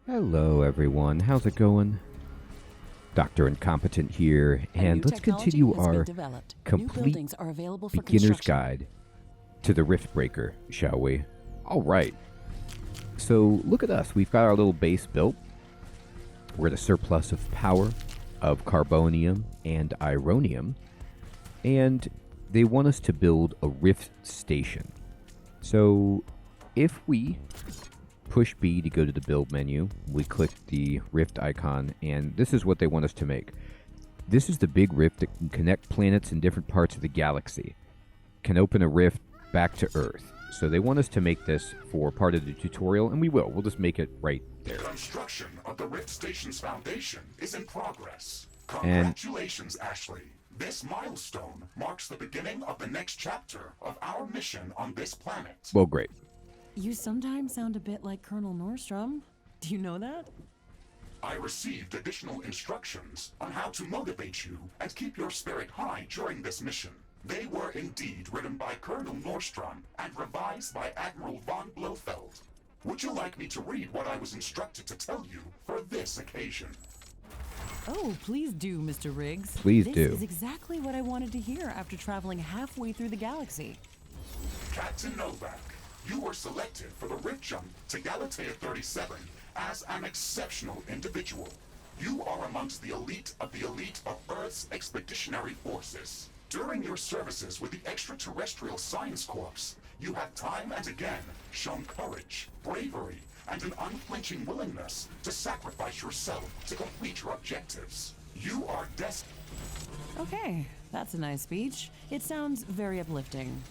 Hello, everyone. How's it going? Dr. Incompetent here, and let's continue our complete beginner's guide to the Riftbreaker, shall we? All right. So, look at us. We've got our little base built. We're at a surplus of power of carbonium and ironium, and they want us to build a rift station. So, if we push B to go to the build menu, we click the rift icon, and this is what they want us to make. This is the big rift that can connect planets in different parts of the galaxy. Can open a rift back to Earth. So they want us to make this for part of the tutorial, and we will. We'll just make it right there. Construction of the rift station's foundation is in progress. Congratulations, Ashley. This milestone marks the beginning of the next chapter of our mission on this planet. Well, great. You sometimes sound a bit like Colonel Nordstrom. Do you know that? I received additional instructions on how to motivate you and keep your spirit high during this mission. They were indeed written by Colonel Nordstrom and revised by Admiral von Blofeld. Would you like me to read what I was instructed to tell you for this occasion? Oh, please do, Mr. Riggs. Please do. This is exactly what I wanted to hear after traveling halfway through the galaxy. Captain Novak, you were selected for the rift jump to Galatea 37 as an exceptional individual. You are amongst the elite of Earth's expeditionary forces. During your services with the Extraterrestrial Science Corps, you have time and again shown courage, bravery, and an unflinching willingness to sacrifice yourself to complete your objectives. You are destined. Okay, that's a nice speech. It sounds very uplifting.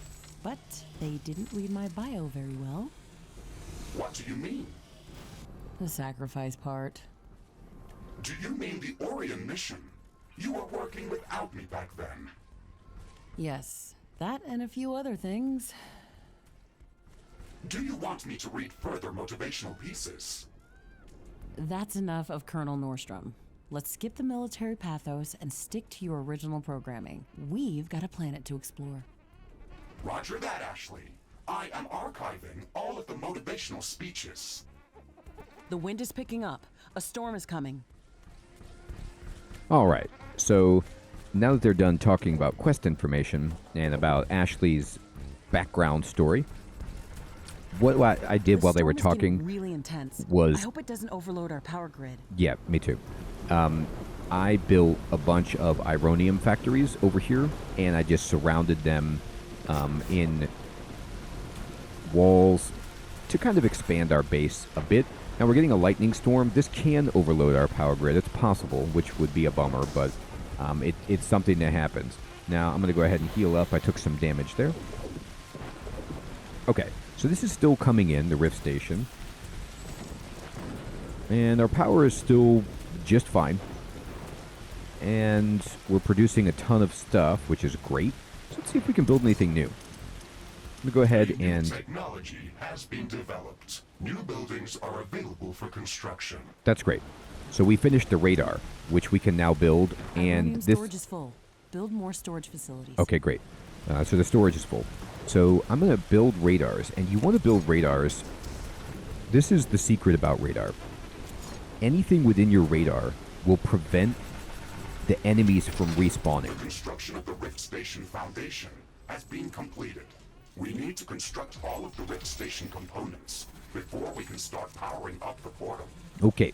But they didn't read my bio very well. What do you mean? The sacrifice part. Do you mean the Orion mission? You were working without me back then. Yes, that and a few other things. Do you want me to read further motivational pieces? That's enough of Colonel Nordstrom. Let's skip the military pathos and stick to your original programming. We've got a planet to explore. Roger that, Ashley. I am archiving all of the motivational speeches. The wind is picking up. A storm is coming. All right. So now that they're done talking about quest information and about Ashley's background story, what I did while they were talking really intense. was... I hope it doesn't overload our power grid. Yeah, me too. I built a bunch of ironium factories over here, and I just surrounded them in walls to kind of expand our base a bit. Now we're getting a lightning storm. This can overload our power grid. It's possible, which would be a bummer, but it's something that happens. Now I'm going to go ahead and heal up. I took some damage there. Okay, so this is still coming in, the rift station. And our power is still just fine. And we're producing a ton of stuff, which is great. So let's see if we can build anything new. I'm going to go ahead and... Technology has been developed. New buildings are available for construction. That's great. So we finished the radar, which we can now build, and this... storage is full. Build more storage facilities. Okay, great. So the storage is full. So I'm going to build radars, and you want to build radars... This is the secret about radar. Anything within your radar will prevent the enemies from respawning. The construction of the Rift Station Foundation has been completed. We need to construct all of the Rift Station components before we can start powering up the portal. Okay.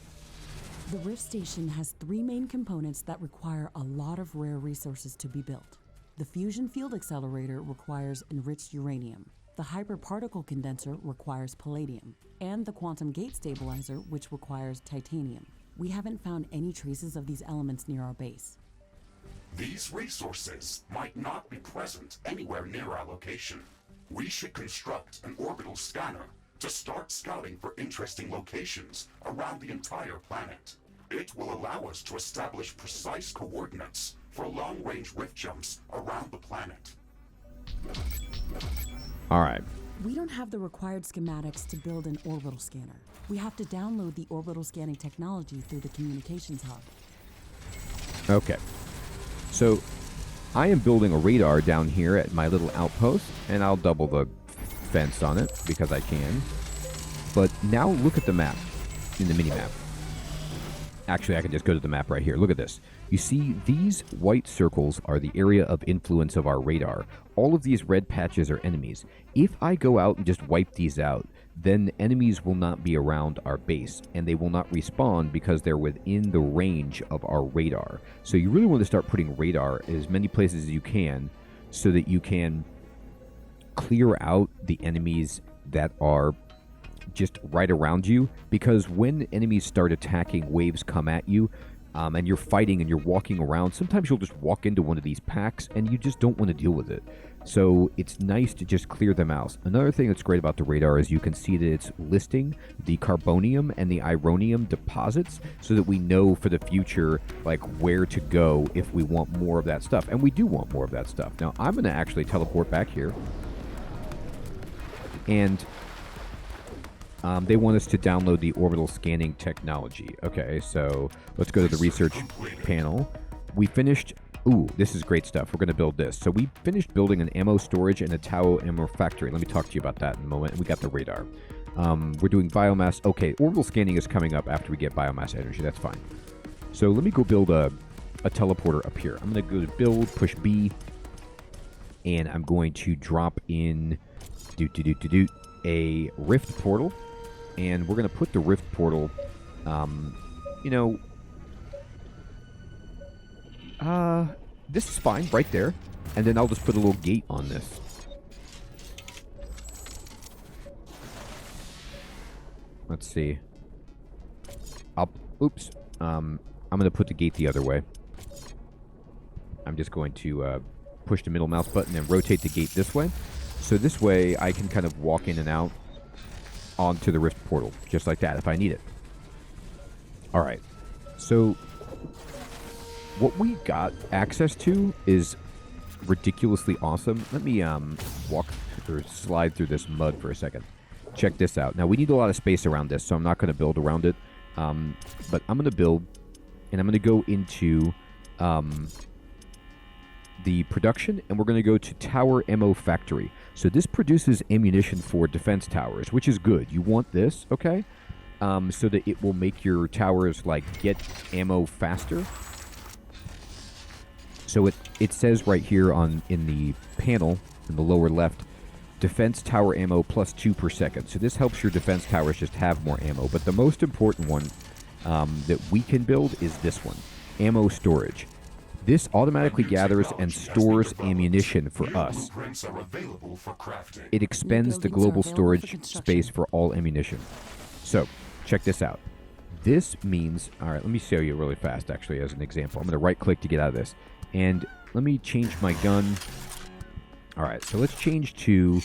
The Rift Station has three main components that require a lot of rare resources to be built. The Fusion Field Accelerator requires enriched uranium. The Hyperparticle Condenser requires palladium. And the Quantum Gate Stabilizer, which requires titanium. We haven't found any traces of these elements near our base. These resources might not be present anywhere near our location. We should construct an orbital scanner to start scouting for interesting locations around the entire planet. It will allow us to establish precise coordinates for long-range rift jumps around the planet. All right. We don't have the required schematics to build an orbital scanner. We have to download the orbital scanning technology through the communications hub. Okay. So I am building a radar down here at my little outpost, and I'll double the fence on it because I can. But now look at the map. in the minimap. Actually, I can just go to the map right here. Look at this. You see, these white circles are the area of influence of our radar. All of these red patches are enemies. If I go out and just wipe these out, then enemies will not be around our base, and they will not respawn because they're within the range of our radar. So you really want to start putting radar in as many places as you can so that you can clear out the enemies that are just right around you, because when enemies start attacking, waves come at you, and you're fighting and you're walking around, sometimes you'll just walk into one of these packs and you just don't want to deal with it. So it's nice to just clear them out. Another thing that's great about the radar is you can see that it's listing the carbonium and the ironium deposits so that we know for the future like where to go if we want more of that stuff. And we do want more of that stuff. Now I'm going to actually teleport back here. And they want us to download the orbital scanning technology. Okay, so let's go to the research panel. We finished... Ooh, this is great stuff. We're going to build this. So we finished building an ammo storage and a Tau ammo factory. Let me talk to you about that in a moment. We got the radar. We're doing biomass. Okay, orbital scanning is coming up after we get biomass energy. That's fine. So let me go build a teleporter up here. I'm going to go to build, push B, and I'm going to drop in a rift portal. And we're going to put the rift portal, this is fine right there. And then I'll just put a little gate on this. Let's see. Oops. I'm going to put the gate the other way. I'm just going to push the middle mouse button and rotate the gate this way. So this way I can kind of walk in and out onto the rift portal, just like that, if I need it. Alright, so what we got access to is ridiculously awesome. Let me walk or slide through this mud for a second. Check this out. Now, we need a lot of space around this, so I'm not going to build around it. But I'm going to build, and I'm going to go into the production, and we're going to go to Tower Ammo Factory. So this produces ammunition for defense towers, which is good. You want this, okay? So that it will make your towers, like, get ammo faster. So it says right here in the panel, in the lower left, defense tower ammo plus 2 per second. So this helps your defense towers just have more ammo. But the most important one that we can build is this one, ammo storage. This automatically gathers and stores ammunition for us. It expends the global storage space for all ammunition. So, check this out. This means... Alright, let me show you really fast, actually, as an example. I'm going to right-click to get out of this. And let me change my gun. Alright, so let's change to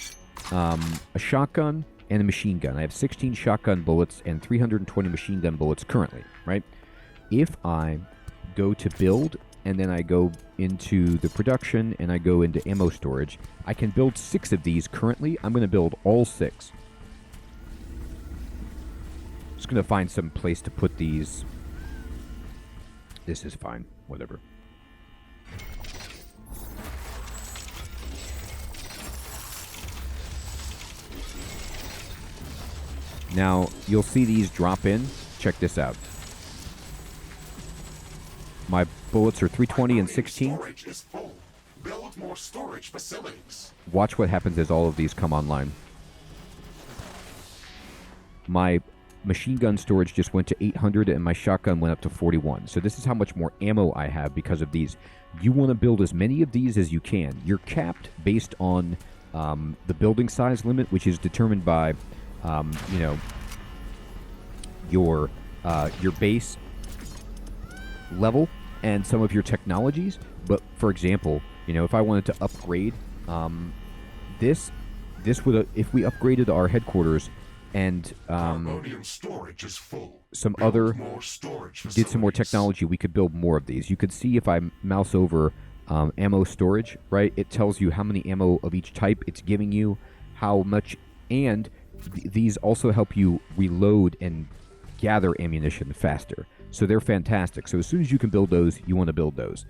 a shotgun and a machine gun. I have 16 shotgun bullets and 320 machine gun bullets currently, right? If I go to build... and then I go into the production, and I go into ammo storage. I can build 6 of these currently. I'm going to build all 6. Just going to find some place to put these. This is fine. Whatever. Now, you'll see these drop in. Check this out. My bullets are 320 and 16. Storage is full. Build more storage facilities. Watch what happens as all of these come online. My machine gun storage just went to 800 and my shotgun went up to 41. So this is how much more ammo I have because of these. You want to build as many of these as you can. You're capped based on the building size limit, which is determined by, your base level and some of your technologies. But for example, if I wanted to upgrade this would if we upgraded our headquarters and storage is full. some other did some more technology, we could build more of these. You could see if I mouse over ammo storage, right? It tells you how many ammo of each type it's giving you, how much, and these also help you reload and gather ammunition faster. So they're fantastic. So as soon as you can build those, you want to build those.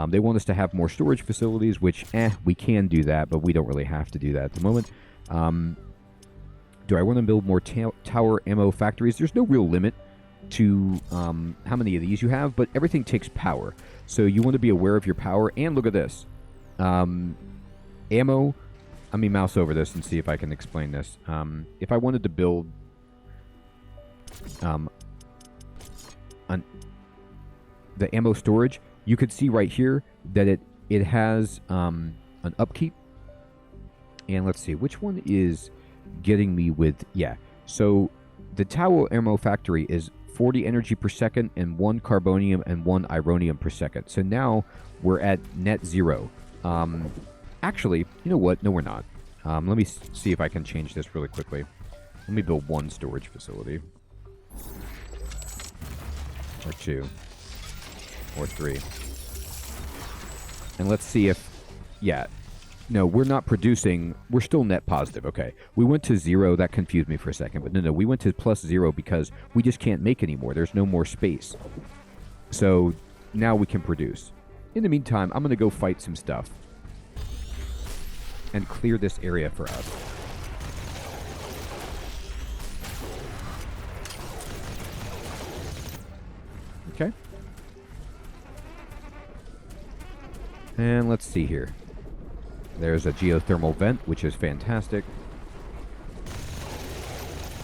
They want us to have more storage facilities, which, we can do that, but we don't really have to do that at the moment. Do I want to build more tower ammo factories? There's no real limit. to how many of these you have, but everything takes power. So you want to be aware of your power. And look at this. Ammo. Let me mouse over this and see if I can explain this. If I wanted to build the ammo storage, you could see right here that it has an upkeep. And let's see, which one is getting me with... Yeah, so the Tau Ammo Factory is 40 energy per second and 1 carbonium and 1 ironium per second. So now we're at net 0. Actually, you know what? No, we're not. Let me see if I can change this really quickly. Let me build 1 storage facility. Or 2. Or 3. And let's see if... Yeah. No, we're not producing... We're still net positive. Okay. We went to 0. That confused me for a second. But no. We went to plus 0 because we just can't make anymore. There's no more space. So now we can produce. In the meantime, I'm going to go fight some stuff. And clear this area for us. Okay. And let's see here. There's a geothermal vent, which is fantastic.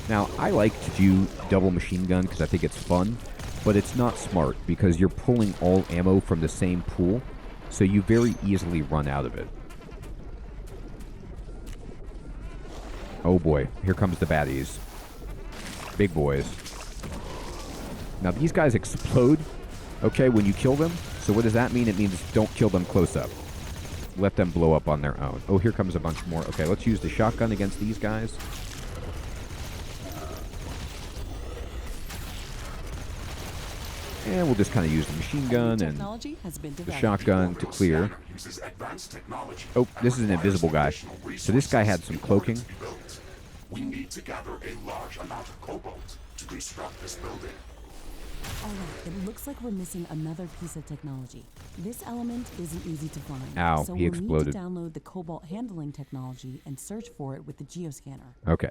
Now, I like to do double machine gun because I think it's fun, but it's not smart because you're pulling all ammo from the same pool, so you very easily run out of it. Oh boy, here comes the baddies. Big boys. Now these guys explode, okay, when you kill them. So what does that mean? It means don't kill them close up. Let them blow up on their own. Oh, here comes a bunch more. Okay, let's use the shotgun against these guys. And we'll just kind of use the machine gun and the shotgun to clear. Oh, this is an invisible guy. So this guy had some cloaking. We need to gather a large amount of cobalt to construct this building. All right, it looks like we're missing another piece of technology. This element isn't easy to find. Ow, so he exploded. Need to download the cobalt handling technology and search for it with the geoscanner. Okay.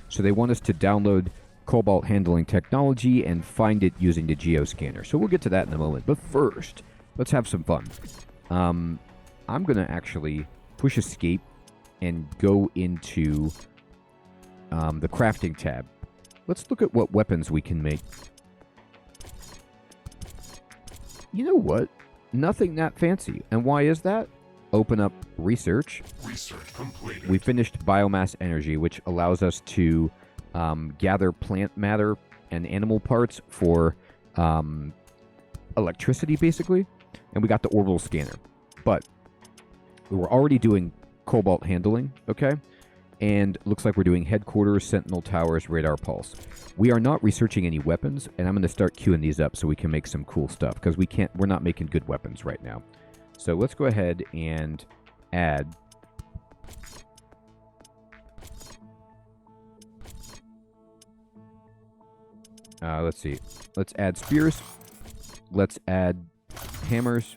So they want us to download cobalt handling technology and find it using the geoscanner. So we'll get to that in a moment. But first, let's have some fun. I'm going to actually push escape and go into the crafting tab. Let's look at what weapons we can make. You know what? Nothing that fancy. And why is that? Open up research. Research completed. We finished biomass energy, which allows us to gather plant matter and animal parts for electricity, basically. And we got the orbital scanner. But we were already doing cobalt handling, okay? And looks like we're doing headquarters, sentinel towers, radar pulse. We are not researching any weapons, and I'm going to start queuing these up so we can make some cool stuff, because we're not making good weapons right now. So let's go ahead and add let's see. Let's add spears. Let's add hammers.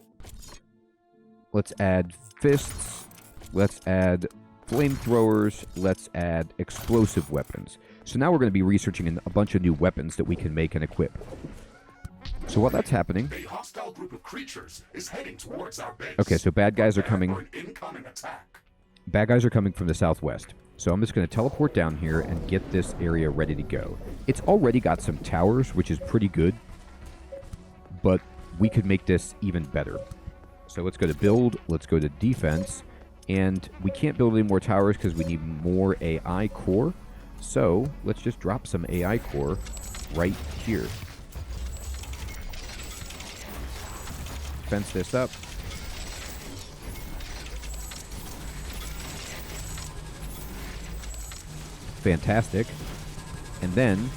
Let's add fists. Let's add flamethrowers. Let's add explosive weapons. So now we're going to be researching a bunch of new weapons that we can make and equip. So while that's happening... A hostile group of creatures is heading towards our base. Okay, so bad guys are coming... Incoming attack. Bad guys are coming from the southwest. So I'm just going to teleport down here and get this area ready to go. It's already got some towers, which is pretty good. But we could make this even better. So let's go to build. Let's go to defense. And we can't build any more towers because we need more AI core. So let's just drop some AI core right here. Fence this up. Fantastic. And then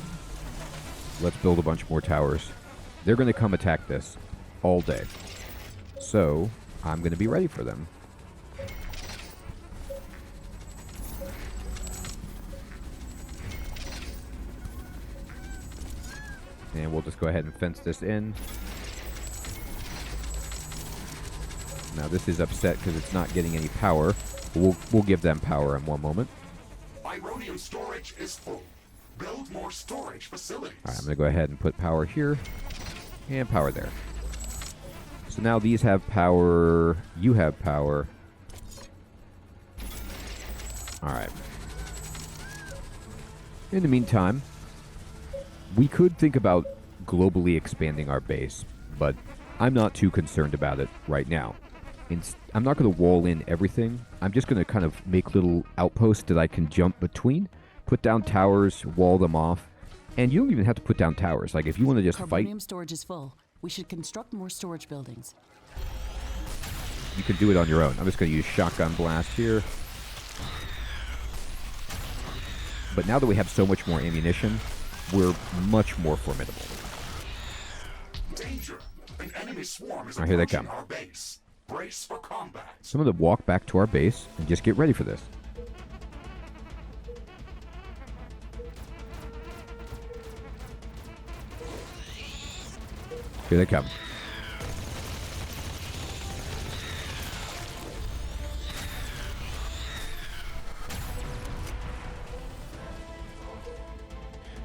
let's build a bunch more towers. They're going to come attack this all day. So I'm going to be ready for them. And we'll just go ahead and fence this in. Now this is upset because it's not getting any power. We'll give them power in one moment. Ironium storage is full. Build more storage facilities. All right, I'm going to go ahead and put power here and power there. So now these have power. You have power. All right. In the meantime, we could think about globally expanding our base, but I'm not too concerned about it right now. I'm not going to wall in everything. I'm just going to kind of make little outposts that I can jump between, put down towers, wall them off, and you don't even have to put down towers. Like, if you want to just fight... Carbonium storage is full. We should construct more storage buildings. You can do it on your own. I'm just going to use shotgun blast here. But now that we have so much more ammunition, we're much more formidable. Danger. An enemy swarm is here they come. our base. Brace for combat. So I'm going to walk back to our base and just get ready for this. Here they come.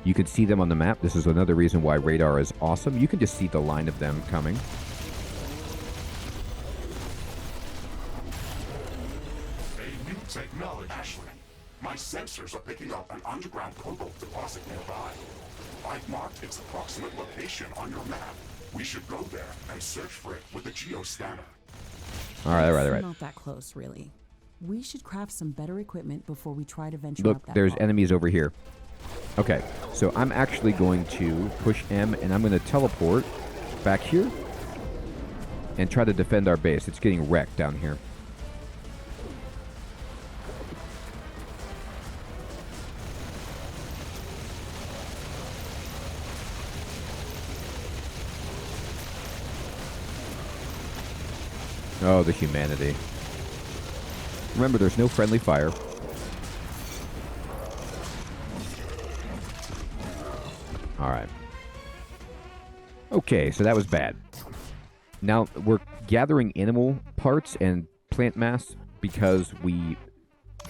You can see them on the map. This is another reason why radar is awesome. You can just see the line of them coming. A new technology. Ashley, my sensors are picking up an underground cobalt deposit nearby. I've marked its approximate location on your map. We should go there and search for it with the geoscanner. All right. It's not that close, really. We should craft some better equipment before we try to venture Look, out that there's far. enemies over here. Okay, so I'm actually going to push M, and I'm going to teleport back here and try to defend our base. It's getting wrecked down here. Oh, the humanity. Remember, there's no friendly fire. All right. Okay, so that was bad. Now, we're gathering animal parts and plant mass because we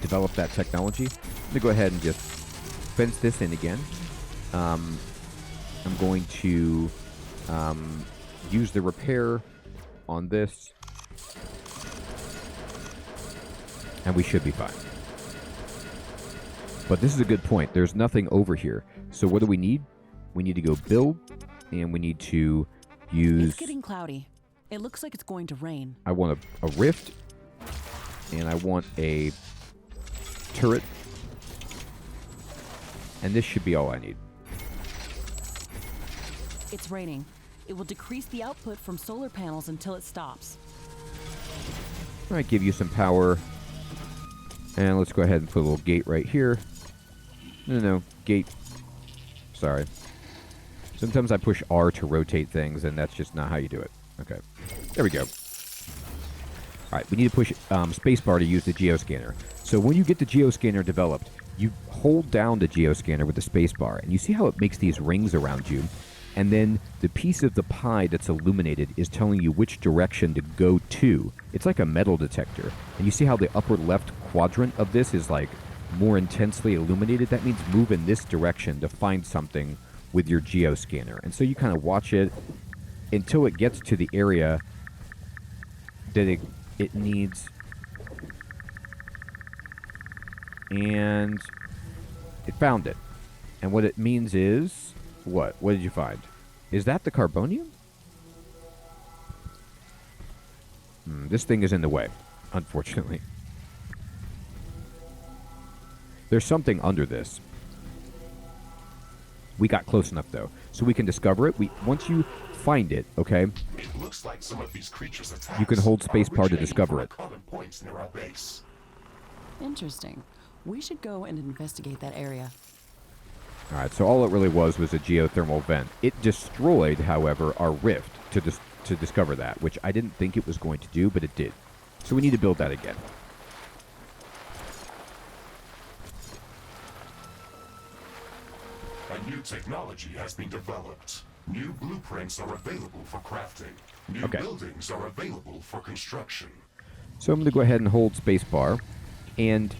developed that technology. I'm going to go ahead and just fence this in again. I'm going to use the repair on this. And we should be fine. But this is a good point. There's nothing over here. So what do we need? We need to go build, and we need to use... It's getting cloudy. It looks like it's going to rain. I want a rift, and I want a turret. And this should be all I need. It's raining. It will decrease the output from solar panels until it stops. All right, give you some power. And let's go ahead and put a little gate right here. No, gate. Sorry. Sometimes I push R to rotate things, and that's just not how you do it. Okay. There we go. All right, we need to push spacebar to use the geoscanner. So when you get the geoscanner developed, you hold down the geoscanner with the spacebar, and you see how it makes these rings around you. And then the piece of the pie that's illuminated is telling you which direction to go to. It's like a metal detector. And you see how the upper left quadrant of this is like more intensely illuminated? That means move in this direction to find something with your geoscanner. And so you kind of watch it until it gets to the area that it needs. And it found it. And what it means is... What? What did you find? Is that the carbonium? This thing is in the way, unfortunately. There's something under this. We got close enough, though, so we can discover it. Once you find it, okay? It looks like some of these creatures' attacks you can hold spacebar to discover it. Points near our base. Interesting. We should go and investigate that area. All right, so all it really was a geothermal vent. It destroyed, however, our rift to discover that, which I didn't think it was going to do, but it did. So we need to build that again. A new technology has been developed. New blueprints are available for crafting. New buildings are available for construction. So I'm going to go ahead and hold spacebar, and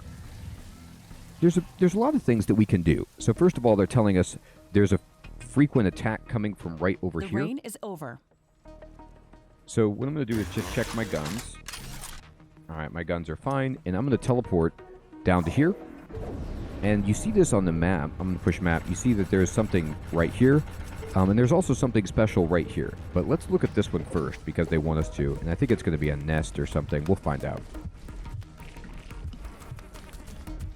there's a lot of things that we can do. So first of all, they're telling us there's a frequent attack coming from right over The here. rain is over. So what I'm going to do is just check my guns. All right, my guns are fine, and I'm going to teleport down to here. And you see this on the map. I'm going to push map. You see that there's something right here, and there's also something special right here. But let's look at this one first because they want us to, and I think it's going to be a nest or something. We'll find out.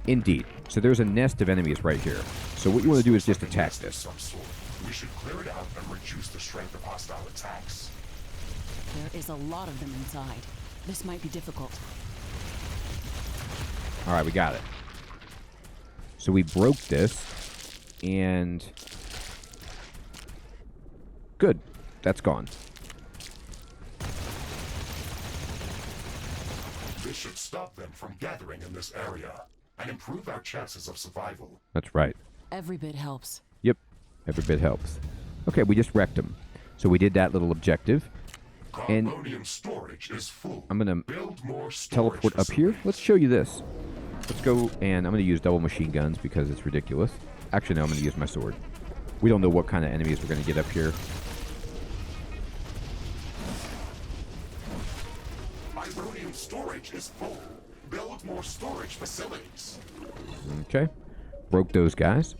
Indeed. So there's a nest of enemies right here. So what you want to do is just attack this. We should clear it out and reduce the strength of hostile attacks. There is a lot of them inside. This might be difficult. All right, we got it. So we broke this, and good. That's gone. This should stop them from gathering in this area and improve our chances of survival. That's right. Every bit helps. Yep, every bit helps. Okay, we just wrecked them. So we did that little objective. And Carbonium storage is full. I'm going to Build more storage teleport up here. Let's show you this. Let's go, and I'm going to use double machine guns because it's ridiculous. Actually, no, I'm going to use my sword. We don't know what kind of enemies we're going to get up here. Ironium storage is full. Build more storage facilities. Okay. Broke those guys.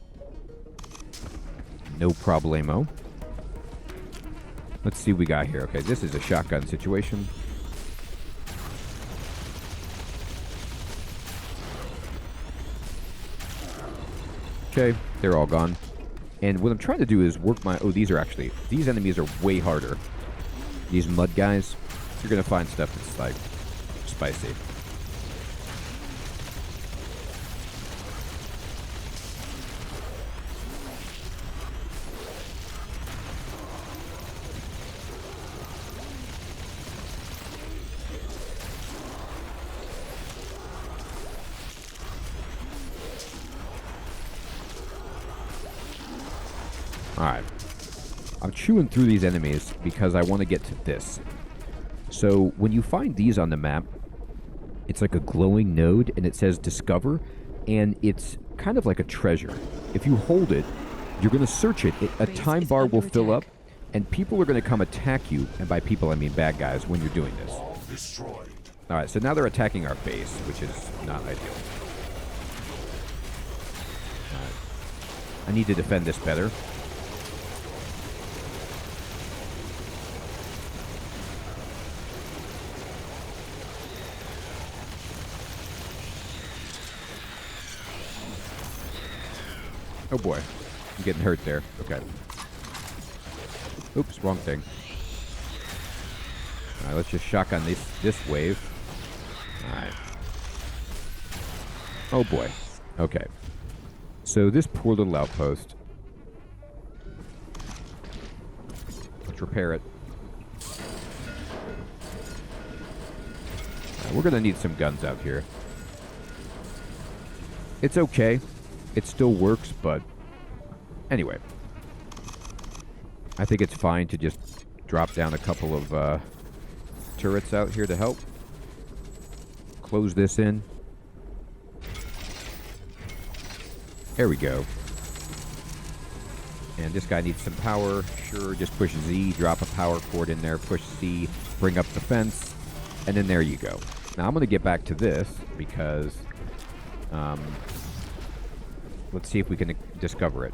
No problemo. Let's see what we got here. Okay, this is a shotgun situation. Okay, they're all gone. And what I'm trying to do is work my... Oh, these enemies are way harder. These mud guys, you're going to find stuff that's, like, spicy. Alright. I'm chewing through these enemies because I want to get to this. So, when you find these on the map, it's like a glowing node, and it says Discover, and it's kind of like a treasure. If you hold it, you're going to search it. A time bar will fill up, and people are going to come attack you, and by people I mean bad guys, when you're doing this. All destroyed. Alright, so now they're attacking our base, which is not ideal. I need to defend this better. Oh boy, I'm getting hurt there. Okay. Oops, wrong thing. Alright, let's just shotgun this wave. Alright. Oh boy. Okay. So this poor little outpost. Let's repair it. We're gonna need some guns out here. It's okay. It still works, but anyway. I think it's fine to just drop down a couple of turrets out here to help. Close this in. There we go. And this guy needs some power. Sure, just push Z, drop a power cord in there, push C, bring up the fence, and then there you go. Now I'm going to get back to this because let's see if we can discover it.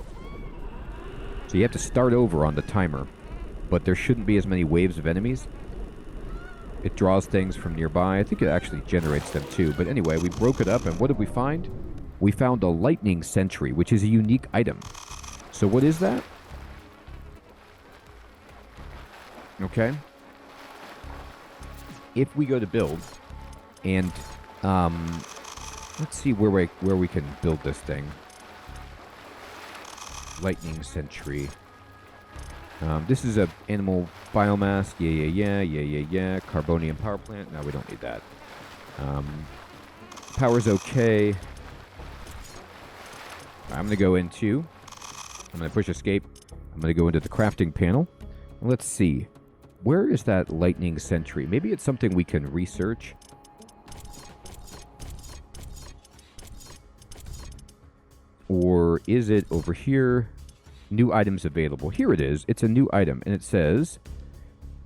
So you have to start over on the timer, but there shouldn't be as many waves of enemies. It draws things from nearby. I think it actually generates them too. But anyway, we broke it up, and what did we find? We found a lightning sentry, which is a unique item. So what is that? Okay. If we go to build, and let's see where we can build this thing. Lightning sentry. This is a animal biomass. Yeah. Carbonium power plant. No, we don't need that. Power's okay. I'm going to go into... I'm going to push escape. I'm going to go into the crafting panel. Let's see. Where is that lightning sentry? Maybe it's something we can research. Or is it over here? New items available. Here it is. It's a new item, and it says,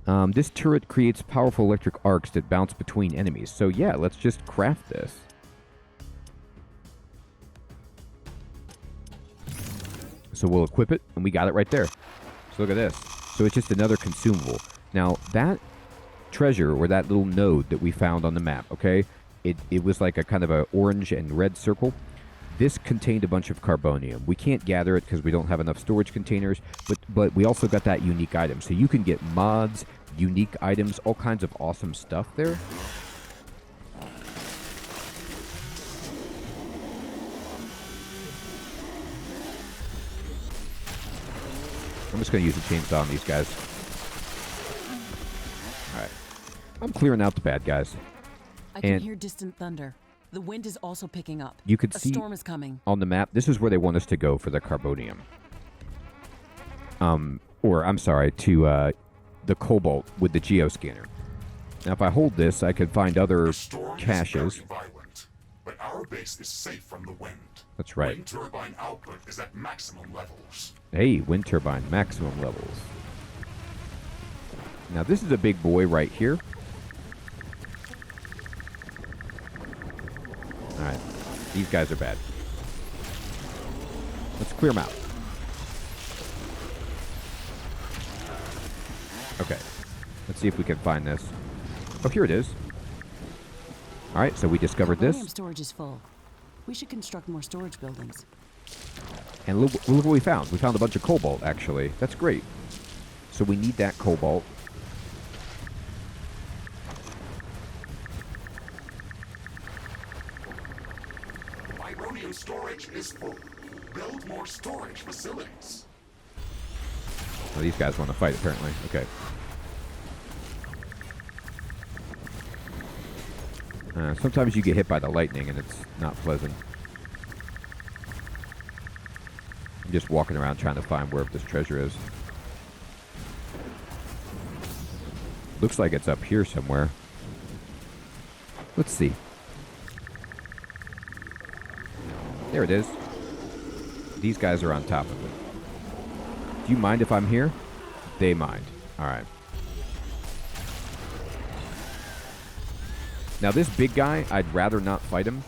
this turret creates powerful electric arcs that bounce between enemies. So yeah, let's just craft this. So we'll equip it, and we got it right there. So look at this. So it's just another consumable. Now, that treasure, or that little node that we found on the map, okay? It was like a kind of a orange and red circle. This contained a bunch of carbonium. We can't gather it because we don't have enough storage containers, but we also got that unique item. So you can get mods, unique items, all kinds of awesome stuff there. I'm just going to use a chainsaw on these guys. Alright. I'm clearing out the bad guys. I can hear distant thunder. The wind is also picking up. You could see a storm is coming. On the map, this is where they want us to go for the carbonium. Or, I'm sorry, to the cobalt with the geoscanner. Now, if I hold this, I could find other caches. Is very violent, but our base is safe from the wind. That's right. Wind turbine output is at maximum levels. Hey, wind turbine, maximum levels. Now, this is a big boy right here. Alright, these guys are bad. Let's clear them out. Okay, let's see if we can find this. Oh, here it is. Alright, so we discovered this. Storage is full. We should construct more storage buildings. And look what we found. We found a bunch of cobalt, actually. That's great. So we need that cobalt. Storage is full. Build more storage facilities. Oh, these guys want to fight, apparently. Okay. Sometimes you get hit by the lightning, and it's not pleasant. I'm just walking around trying to find where this treasure is. Looks like it's up here somewhere. Let's see. There it is. These guys are on top of it. Do you mind if I'm here? They mind. Alright. Now this big guy, I'd rather not fight him,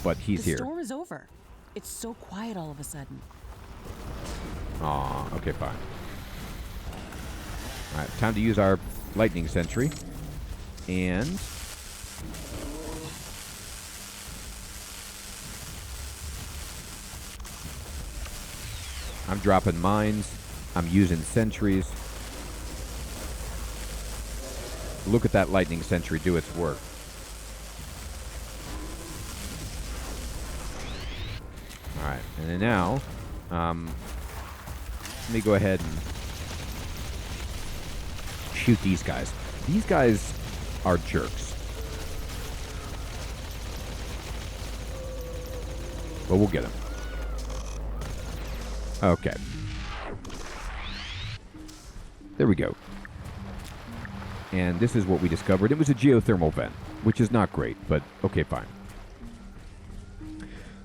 but he's here. The storm is over. It's so quiet all of a sudden. Aw, okay, fine. Alright, time to use our lightning sentry. And I'm dropping mines. I'm using sentries. Look at that lightning sentry do its work. Alright, and then now, let me go ahead and shoot these guys. These guys are jerks. But we'll get them. Okay. There we go. And this is what we discovered. It was a geothermal vent, which is not great, but okay, fine.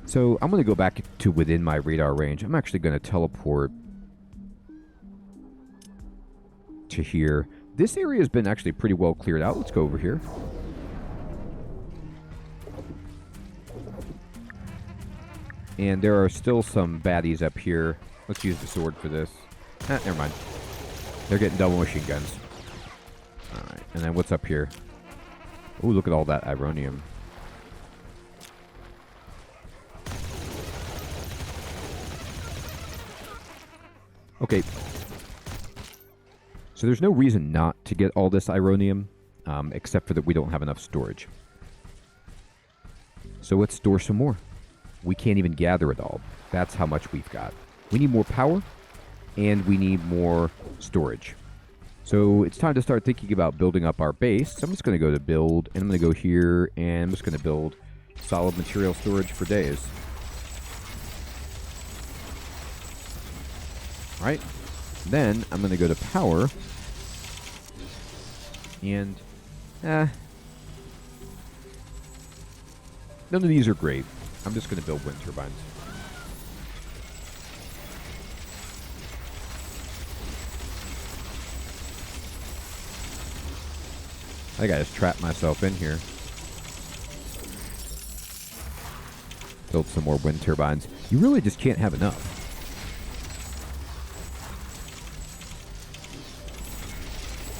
So I'm going to go back to within my radar range. I'm actually going to teleport to here. This area has been actually pretty well cleared out. Let's go over here. And there are still some baddies up here. Let's use the sword for this. Never mind. They're getting double machine guns. Alright, and then what's up here? Ooh, look at all that ironium. Okay. So there's no reason not to get all this ironium, except for that we don't have enough storage. So let's store some more. We can't even gather it all. That's how much we've got. We need more power, and we need more storage. So it's time to start thinking about building up our base. So I'm just going to go to build, and I'm going to go here, and I'm just going to build solid material storage for days. All right. Then I'm going to go to power, and none of these are great. I'm just going to build wind turbines. I think I just trapped myself in here. Build some more wind turbines. You really just can't have enough.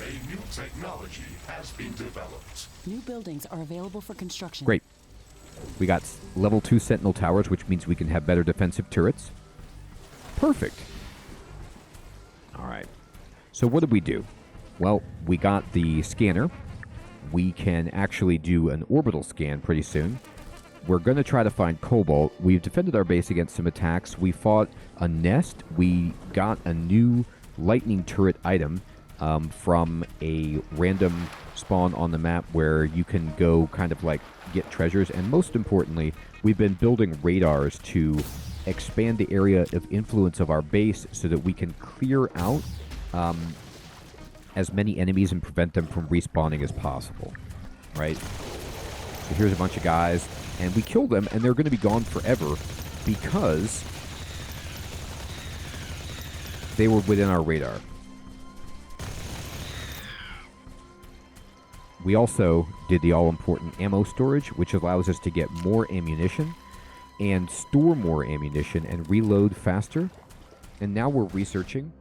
A new technology has been developed. New buildings are available for construction. Great. We got level 2 sentinel towers, which means we can have better defensive turrets. Perfect. All right. So what did we do? Well, we got the scanner. We can actually do an orbital scan pretty soon. We're going to try to find cobalt. We've defended our base against some attacks. We fought a nest. We got a new lightning turret item from a random spawn on the map where you can go kind of like get treasures. And most importantly, we've been building radars to expand the area of influence of our base so that we can clear out as many enemies and prevent them from respawning as possible, right? So here's a bunch of guys, and we kill them, and they're going to be gone forever because they were within our radar. We also did the all-important ammo storage, which allows us to get more ammunition and store more ammunition and reload faster. And now we're researching.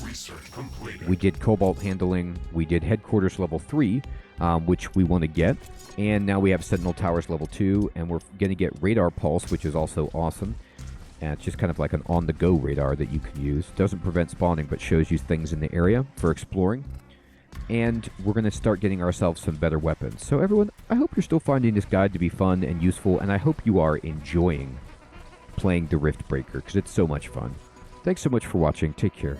Research completed. We did cobalt handling. We did headquarters level 3, which we want to get. And now we have Sentinel Towers level 2, and we're going to get Radar Pulse, which is also awesome. And it's just kind of like an on-the-go radar that you can use. Doesn't prevent spawning, but shows you things in the area for exploring. And we're going to start getting ourselves some better weapons. So everyone, I hope you're still finding this guide to be fun and useful, and I hope you are enjoying playing the Riftbreaker, because it's so much fun. Thanks so much for watching. Take care.